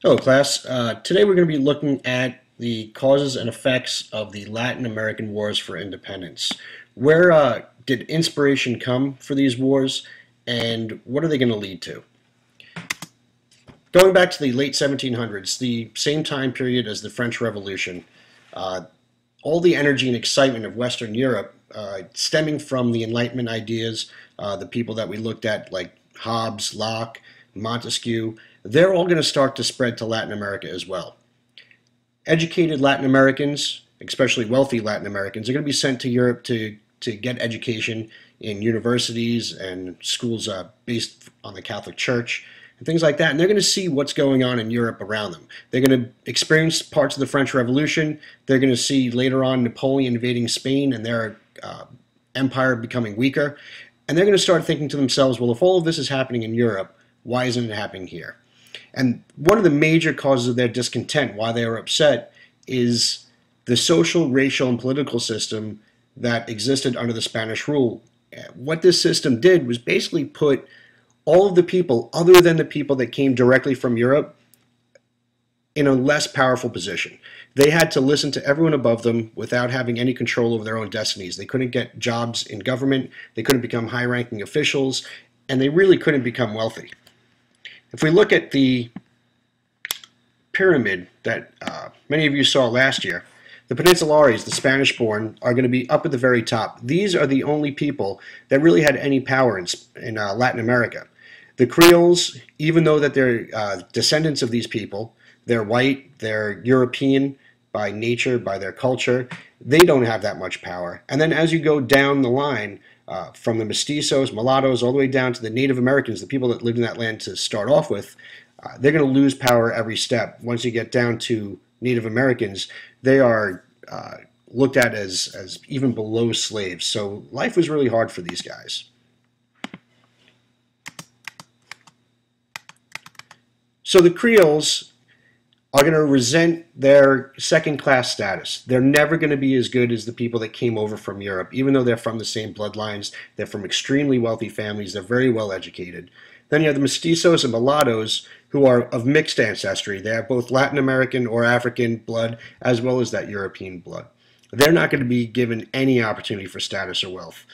Hello, class. Today we're going to be looking at the causes and effects of the Latin American Wars for Independence. Where did inspiration come for these wars, and what are they going to lead to? Going back to the late 1700s, the same time period as the French Revolution, uh, all the energy and excitement of Western Europe, stemming from the Enlightenment ideas, the people that we looked at like Hobbes, Locke, Montesquieu, they're all going to start to spread to Latin America as well. Educated Latin Americans, especially wealthy Latin Americans, are going to be sent to Europe to get education in universities and schools based on the Catholic Church and things like that. And they're going to see what's going on in Europe around them. They're going to experience parts of the French Revolution. They're going to see later on Napoleon invading Spain and their empire becoming weaker. And they're going to start thinking to themselves, well, if all of this is happening in Europe, why isn't it happening here? And one of the major causes of their discontent, why they are upset, is the social, racial, and political system that existed under the Spanish rule. What this system did was basically put all of the people, other than the people that came directly from Europe, in a less powerful position. They had to listen to everyone above them without having any control over their own destinies. They couldn't get jobs in government, they couldn't become high-ranking officials, and they really couldn't become wealthy. If we look at the pyramid that many of you saw last year, the Peninsulares, the Spanish-born, are going to be up at the very top. These are the only people that really had any power in Latin America. The Creoles, even though that they're descendants of these people, they're white, they're European by nature, by their culture, they don't have that much power. And then as you go down the line, from the mestizos, mulattoes, all the way down to the Native Americans, the people that lived in that land to start off with, they're going to lose power every step. Once you get down to Native Americans, they are looked at as even below slaves. So life was really hard for these guys. So the Creoles are going to resent their second-class status. They're never going to be as good as the people that came over from Europe, even though they're from the same bloodlines. They're from extremely wealthy families. They're very well educated. Then you have the mestizos and mulattoes, who are of mixed ancestry. They have both Latin American or African blood, as well as that European blood. They're not going to be given any opportunity for status or wealth.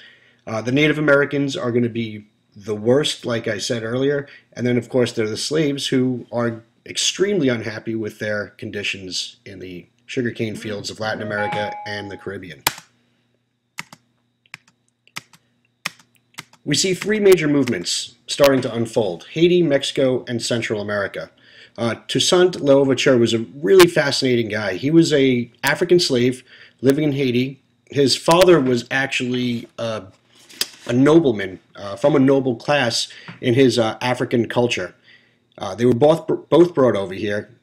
The Native Americans are going to be the worst, like I said earlier. And then, of course, they're the slaves, who are extremely unhappy with their conditions in the sugarcane fields of Latin America and the Caribbean. We see three major movements starting to unfold: Haiti, Mexico, and Central America. Toussaint Louverture was a really fascinating guy. He was an African slave living in Haiti. His father was actually a nobleman from a noble class in his African culture. They were both brought over here.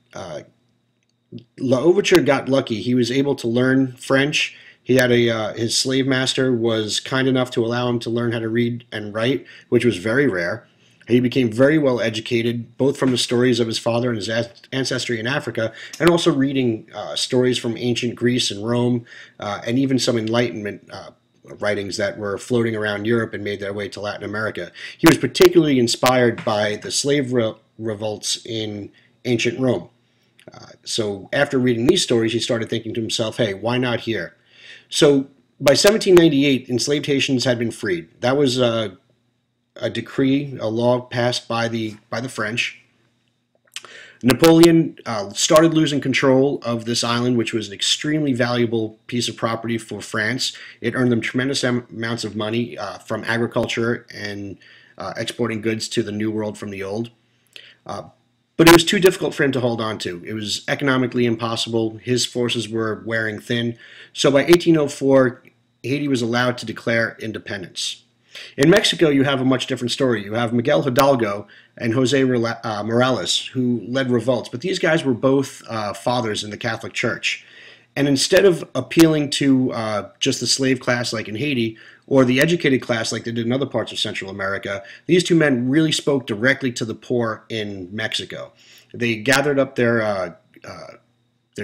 Louverture got lucky. He was able to learn French. He had his slave master was kind enough to allow him to learn how to read and write, which was very rare. He became very well educated, both from the stories of his father and his ancestry in Africa, and also reading stories from ancient Greece and Rome, and even some Enlightenment writings that were floating around Europe and made their way to Latin America. He was particularly inspired by the slave revolts in ancient Rome. So after reading these stories, he started thinking to himself, hey, why not here? So by 1798, enslaved Haitians had been freed. That was a decree, a law passed by the French. Napoleon started losing control of this island, which was an extremely valuable piece of property for France. It earned them tremendous amounts of money from agriculture and exporting goods to the New World from the Old. But it was too difficult for him to hold on to. It was economically impossible. His forces were wearing thin. So by 1804, Haiti was allowed to declare independence. In Mexico, you have a much different story. You have Miguel Hidalgo and Jose Morales, who led revolts. But these guys were both fathers in the Catholic Church. And instead of appealing to just the slave class like in Haiti, or the educated class like they did in other parts of Central America, these two men really spoke directly to the poor in Mexico. They gathered up their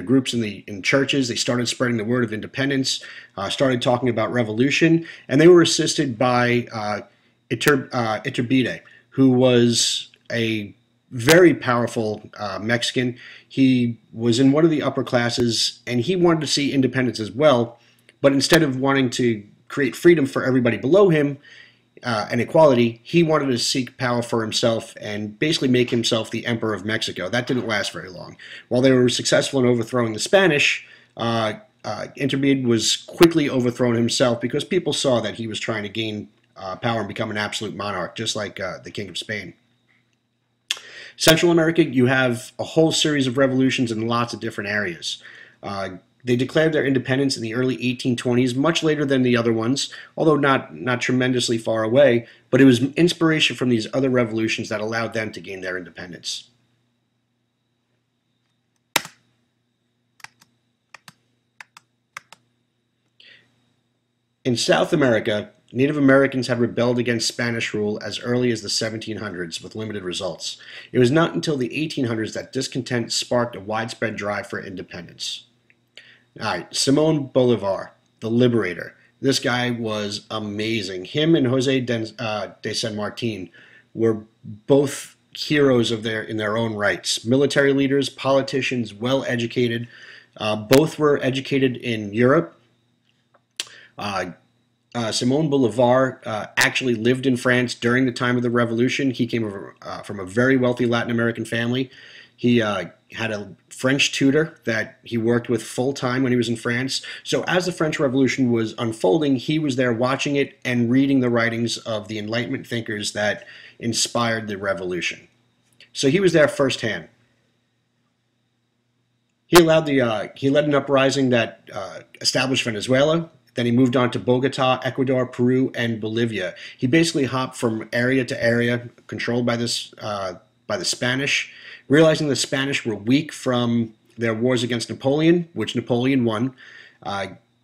groups in churches. They started spreading the word of independence, started talking about revolution, and they were assisted by Iturbide, who was a very powerful Mexican. He was in one of the upper classes, and he wanted to see independence as well. But instead of wanting to create freedom for everybody below him and equality, he wanted to seek power for himself and basically make himself the Emperor of Mexico. That didn't last very long. While they were successful in overthrowing the Spanish, Iturbide was quickly overthrown himself because people saw that he was trying to gain power and become an absolute monarch, just like the King of Spain. Central America, you have a whole series of revolutions in lots of different areas. They declared their independence in the early 1820s, much later than the other ones, although not tremendously far away, but it was inspiration from these other revolutions that allowed them to gain their independence. In South America, Native Americans had rebelled against Spanish rule as early as the 1700s with limited results. It was not until the 1800s that discontent sparked a widespread drive for independence. All right, Simon Bolivar, the liberator. This guy was amazing. Him and Jose de San Martin were both heroes in their own rights. Military leaders, politicians, well educated. Both were educated in Europe. Simon Bolivar actually lived in France during the time of the revolution. He came from a very wealthy Latin American family. He had a French tutor that he worked with full-time when he was in France. So as the French Revolution was unfolding, he was there watching it and reading the writings of the Enlightenment thinkers that inspired the revolution. So he was there firsthand. He led an uprising that established Venezuela. Then he moved on to Bogota, Ecuador, Peru, and Bolivia. He basically hopped from area to area, controlled by the Spanish, realizing the Spanish were weak from their wars against Napoleon, which Napoleon won.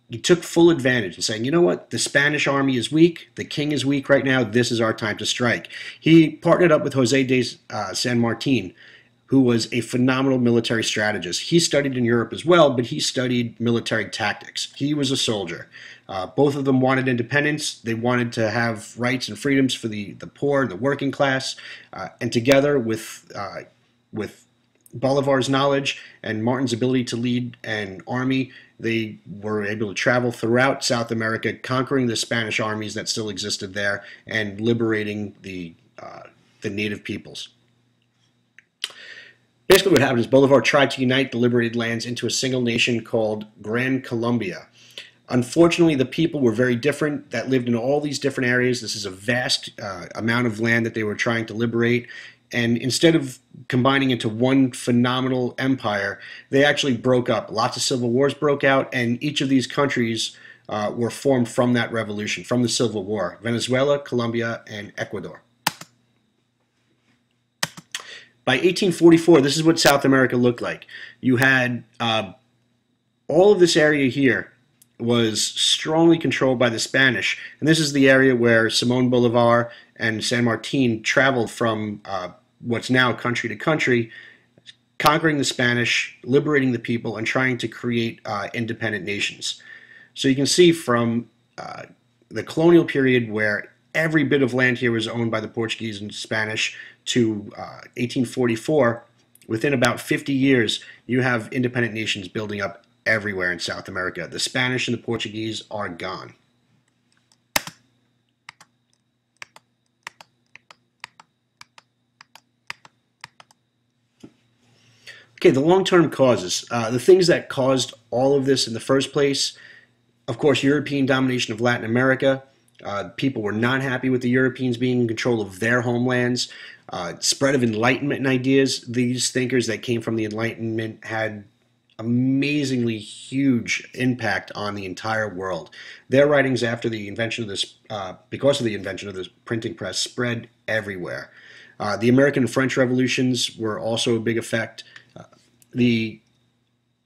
He took full advantage and saying, you know what, the Spanish army is weak, the king is weak right now, this is our time to strike. He partnered up with Jose de San Martin, who was a phenomenal military strategist. He studied in Europe as well, but he studied military tactics. He was a soldier. Both of them wanted independence. They wanted to have rights and freedoms for the poor, the working class, and together with Bolivar's knowledge and Martin's ability to lead an army, they were able to travel throughout South America, conquering the Spanish armies that still existed there and liberating the native peoples. Basically what happened is Bolivar tried to unite the liberated lands into a single nation called Gran Colombia. Unfortunately, the people were very different that lived in all these different areas. This is a vast amount of land that they were trying to liberate. And instead of combining into one phenomenal empire, they actually broke up. Lots of civil wars broke out, and each of these countries were formed from that revolution, from the Civil War. Venezuela, Colombia, and Ecuador. By 1844, this is what South America looked like. You had all of this area here was strongly controlled by the Spanish, and this is the area where Simon Bolivar and San Martin traveled from what's now country to country, conquering the Spanish, liberating the people, and trying to create independent nations. So you can see from the colonial period where every bit of land here was owned by the Portuguese and Spanish to 1844, within about 50 years, you have independent nations building up everywhere in South America. The Spanish and the Portuguese are gone. Okay, the long-term causes. The things that caused all of this in the first place, of course, European domination of Latin America. People were not happy with the Europeans being in control of their homelands. Spread of Enlightenment ideas. These thinkers that came from the Enlightenment had amazingly huge impact on the entire world. Their writings after the invention of this, because of the invention of the printing press, spread everywhere. The American and French revolutions were also a big effect. The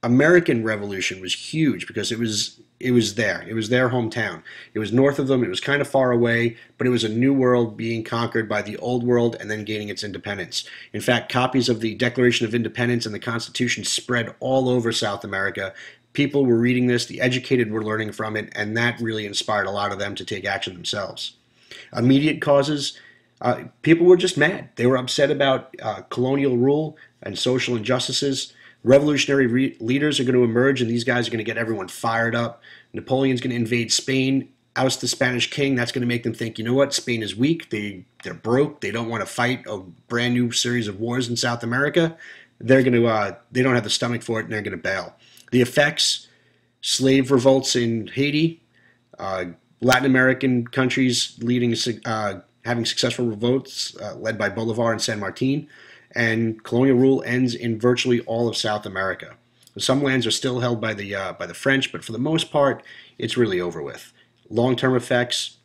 American Revolution was huge because it was there. It was their hometown. It was north of them. It was kind of far away, but it was a new world being conquered by the old world and then gaining its independence. In fact, copies of the Declaration of Independence and the Constitution spread all over South America. People were reading this, the educated were learning from it, and that really inspired a lot of them to take action themselves. Immediate causes, People were just mad. They were upset about colonial rule and social injustices. Revolutionary leaders are going to emerge, and these guys are going to get everyone fired up. Napoleon's going to invade Spain, oust the Spanish king. That's going to make them think, you know what, Spain is weak. They're broke. They don't want to fight a brand new series of wars in South America. They don't have the stomach for it, and they're going to bail. The effects: slave revolts in Haiti, uh, Latin American countries having successful revolts led by Bolivar and San Martin, and colonial rule ends in virtually all of South America. Some lands are still held by the French, but for the most part, it's really over with. Long-term effects: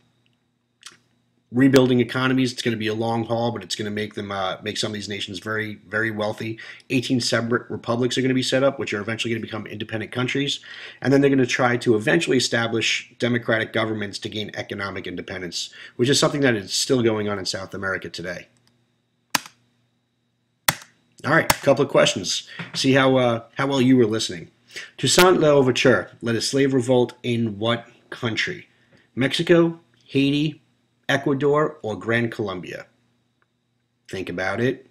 rebuilding economies. It's going to be a long haul, but it's going to make some of these nations very, very wealthy. 18 separate republics are going to be set up, which are eventually going to become independent countries, and then they're going to try to eventually establish democratic governments to gain economic independence, which is something that is still going on in South America today. All right, a couple of questions. See how well you were listening. Toussaint L'Ouverture led a slave revolt in what country? Mexico, Haiti, Ecuador, or Gran Colombia? Think about it.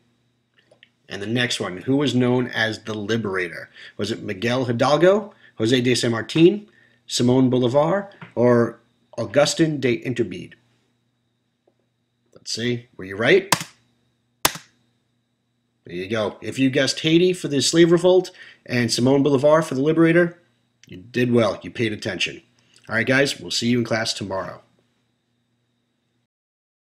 And the next one: who was known as the Liberator? Was it Miguel Hidalgo, Jose de San Martin, Simon Bolivar, or Augustin de Iturbide? Let's see. Were you right? There you go. If you guessed Haiti for the slave revolt and Simon Bolivar for the Liberator, you did well. You paid attention. All right, guys, we'll see you in class tomorrow.